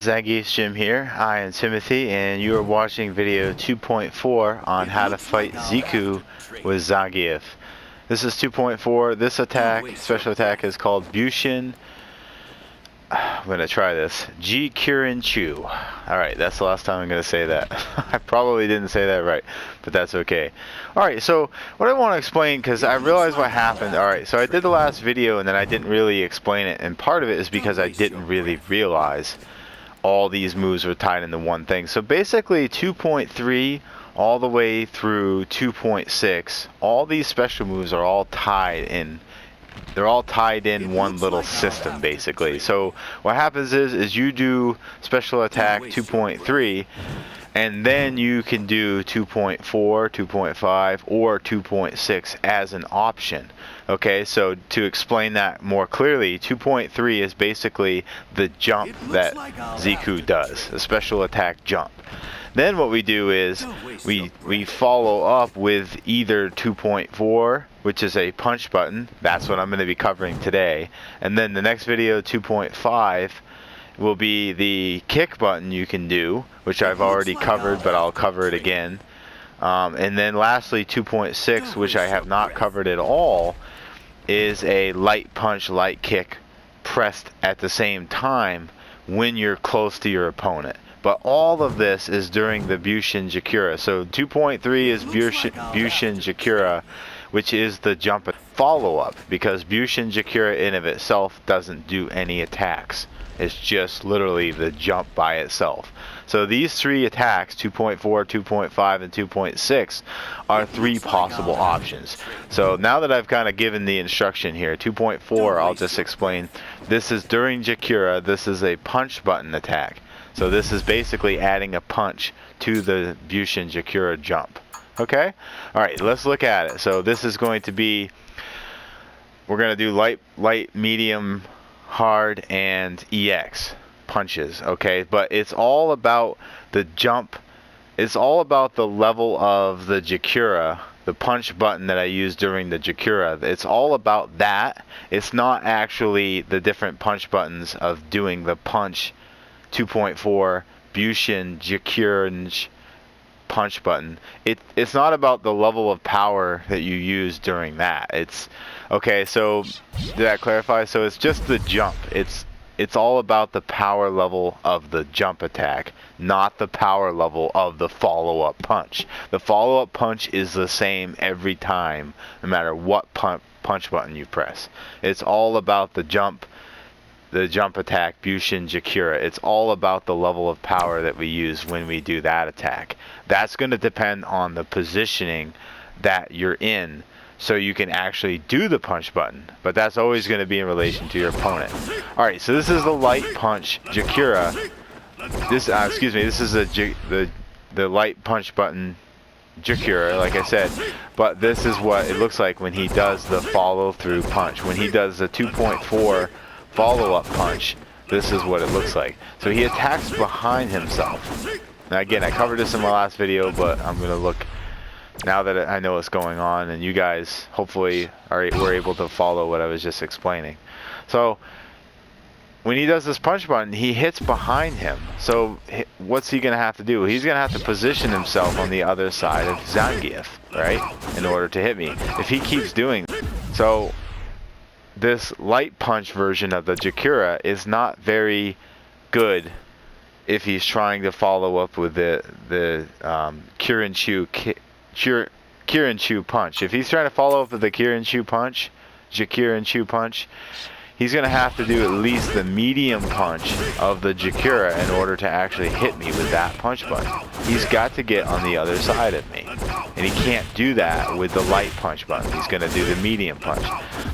Zangiefsgym here. I am Timothy, and you are watching video 2.4 on how to fight Zeku with Zangief. This is 2.4. This attack, special attack, is called Bushin. I'm gonna try this. Gekirinchu. Alright, that's the last time I'm gonna say that. I probably didn't say that right, but that's okay. Alright, so what I want to explain, because I realized what happened. Alright, so I did the last video and then I didn't really explain it, and part of it is because I didn't really realize all these moves were tied into one thing. So basically 2.3 all the way through 2.6, all these special moves are all tied in. They're all tied in one little system, basically. So what happens is you do special attack 2.3, and then you can do 2.4, 2.5, or 2.6 as an option. Okay, so to explain that more clearly, 2.3 is basically the jump that Zeku does, a special attack jump. Then what we do is we follow up with either 2.4, which is a punch button. That's what I'm going to be covering today. And then the next video, 2.5, will be the kick button you can do, which I've already covered, but I'll cover it again. And then lastly, 2.6, which I have not covered at all, is a light punch, light kick pressed at the same time when you're close to your opponent. But all of this is during the Bushin Gekira. So 2.3 is Bushin Jakura, which is the jump follow-up, because Bushin Gekira in of itself doesn't do any attacks. It's just literally the jump by itself. So these three attacks, 2.4, 2.5, and 2.6, are three possible options. So now that I've kind of given the instruction here, 2.4, I'll just explain. This is during Jakura. This is a punch button attack. So this is basically adding a punch to the Bushin Jakura jump. Okay? Alright, let's look at it. So this is going to be, we're going to do light, medium, hard, and EX punches. Okay? But it's all about the jump. It's all about the level of the Jakura, the punch button that I use during the Jakura. It's all about that. It's not actually the different punch buttons of doing the punch 2.4 Bushin Gekirinchu punch button. It's not about the level of power that you use during that. It's okay. So did that clarify? So it's just the jump. It's all about the power level of the jump attack, not the power level of the follow-up punch. The follow-up punch is the same every time, no matter what punch button you press. It's all about the jump attack, Bushin Jakura. It's all about the level of power that we use when we do that attack. That's going to depend on the positioning that you're in, so you can actually do the punch button. But that's always going to be in relation to your opponent. Alright, so this is the light punch Jakura. This is the light punch button Jakura, like I said. But this is what it looks like when he does the follow through punch. When he does the 2.4 follow-up punch, this is what it looks like. So he attacks behind himself. Now again, I covered this in my last video, but I'm going to look, now that I know what's going on, and you guys hopefully were able to follow what I was just explaining. So when he does this punch button, he hits behind him. So what's he going to have to do? He's going to have to position himself on the other side of Zangief, right, in order to hit me. If he keeps doing so, this light punch version of the Jakura is not very good if he's trying to follow up with the Gekirinchu punch. If he's trying to follow up with the Gekirinchu punch, he's going to have to do at least the medium punch of the Jakura in order to actually hit me with that punch button. He's got to get on the other side of me. And he can't do that with the light punch button. He's going to do the medium punch.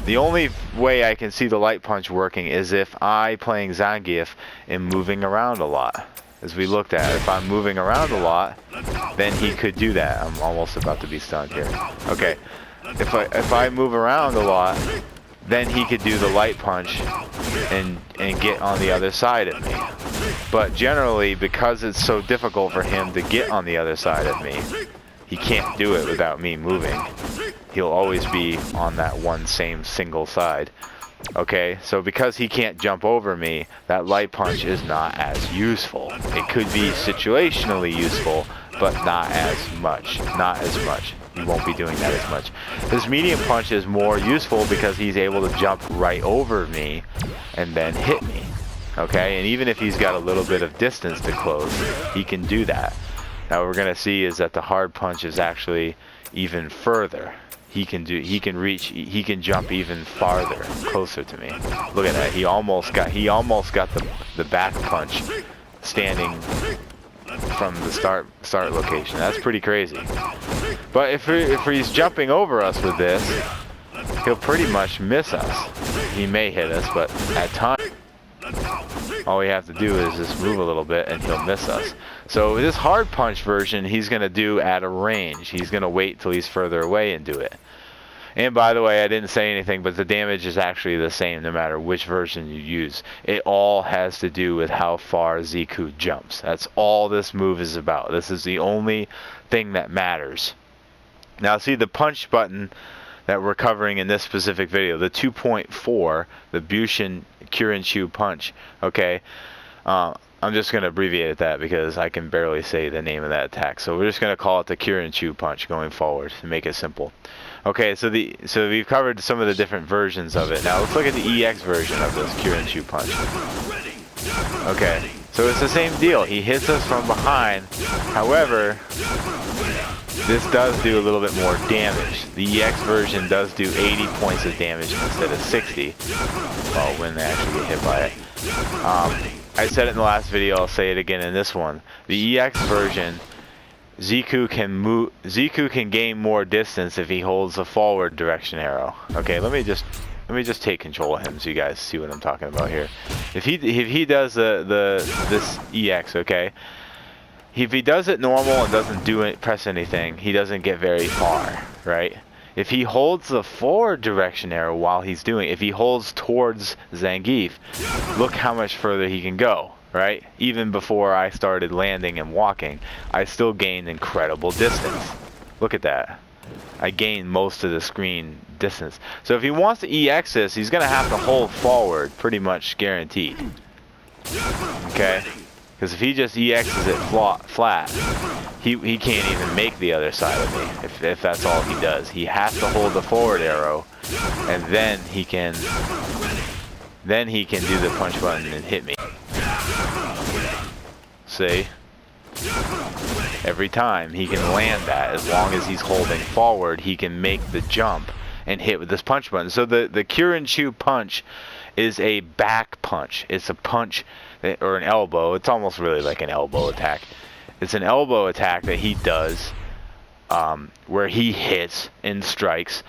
The only way I can see the light punch working is if I, playing Zangief, am moving around a lot. As we looked at, if I'm moving around a lot, then he could do that. I'm almost about to be stunned here. Okay. If I move around a lot, then he could do the light punch and get on the other side of me. But generally, because it's so difficult for him to get on the other side of me, he can't do it without me moving. He'll always be on that one same single side. Okay, so because he can't jump over me, that light punch is not as useful. It could be situationally useful, but not as much. Not as much. He won't be doing that as much. His medium punch is more useful because he's able to jump right over me and then hit me. Okay, and even if he's got a little bit of distance to close, he can do that. Now what we're gonna see is that the hard punch is actually even further. He can jump even farther, closer to me. Look at that. He almost got the back punch standing from the start location. That's pretty crazy. But if he's jumping over us with this, he'll pretty much miss us. He may hit us, but at times all we have to do is just move a little bit and he'll miss us. So this hard punch version he's going to do at a range. He's going to wait till he's further away and do it. And by the way, I didn't say anything, but the damage is actually the same no matter which version you use. It all has to do with how far Zeku jumps. That's all this move is about. This is the only thing that matters. Now see the punch button that we're covering in this specific video, the 2.4, the Bushin Gekirinchu punch. Okay, I'm just going to abbreviate that because I can barely say the name of that attack. So we're just going to call it the Gekirinchu punch going forward to make it simple. Okay, so we've covered some of the different versions of it. Now let's look at the EX version of this Gekirinchu punch. Okay, so it's the same deal. He hits us from behind. However, this does do a little bit more damage. The EX version does do 80 points of damage instead of 60. Well, when they actually get hit by it. I said it in the last video, I'll say it again in this one. The EX version, Zeku can gain more distance if he holds the forward direction arrow. Okay, let me just take control of him so you guys see what I'm talking about here. If he does this EX, okay, if he does it normal and doesn't press anything, he doesn't get very far, right? If he holds the forward direction arrow while he's doing it, if he holds towards Zangief, look how much further he can go, right? Even before I started landing and walking, I still gained incredible distance. Look at that. I gained most of the screen distance. So if he wants to EX this, he's going to have to hold forward, pretty much guaranteed. Okay? Because if he just EXs it flat, he can't even make the other side of me if that's all he does. He has to hold the forward arrow, and then he can do the punch button and hit me. See? Every time he can land that, as long as he's holding forward, he can make the jump and hit with this punch button. So the Gekirinchu punch is a back punch. It's a punch or an elbow. It's almost really like an elbow attack. It's an elbow attack that he does where he hits and strikes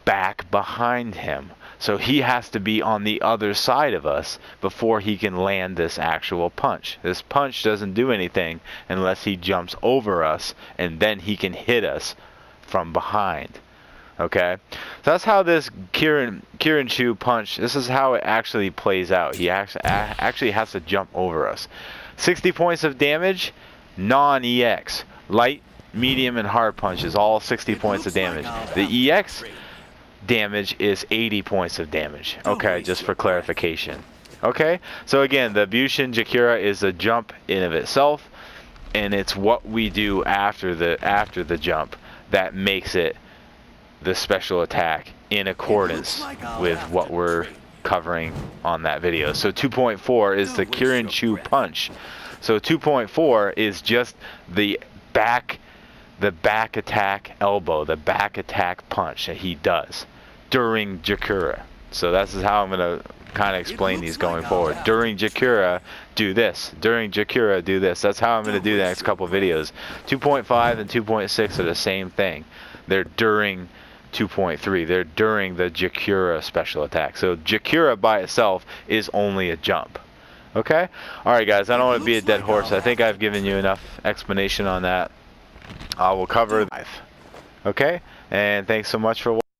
back behind him. So he has to be on the other side of us before he can land this actual punch. This punch doesn't do anything unless he jumps over us, and then he can hit us from behind. Okay, so that's how this Gekirinchu punch, this is how it actually plays out. He actually has to jump over us. 60 points of damage, non-EX. Light, medium, and hard punches, all 60 points of damage. The EX damage is 80 points of damage. Okay, just for clarification. Okay, so again, the Bushin Jakura is a jump in of itself, and it's what we do after the jump that makes it the special attack in accordance with what we're covering on that video. So 2.4 is the Gekirinchu punch. So 2.4 is just the back attack elbow, the back attack punch that he does during Jakura. So this is how I'm going to kind of explain these going forward. During Jakura, do this. During Jakura, do this. That's how I'm going to do the next couple videos. 2.5 and 2.6 are the same thing. They're during 2.3. They're during the Jakura special attack. So Jakura by itself is only a jump. Okay? Alright guys, I don't want to be a dead horse. I think I've given you enough explanation on that. I will cover live. Okay? And thanks so much for watching.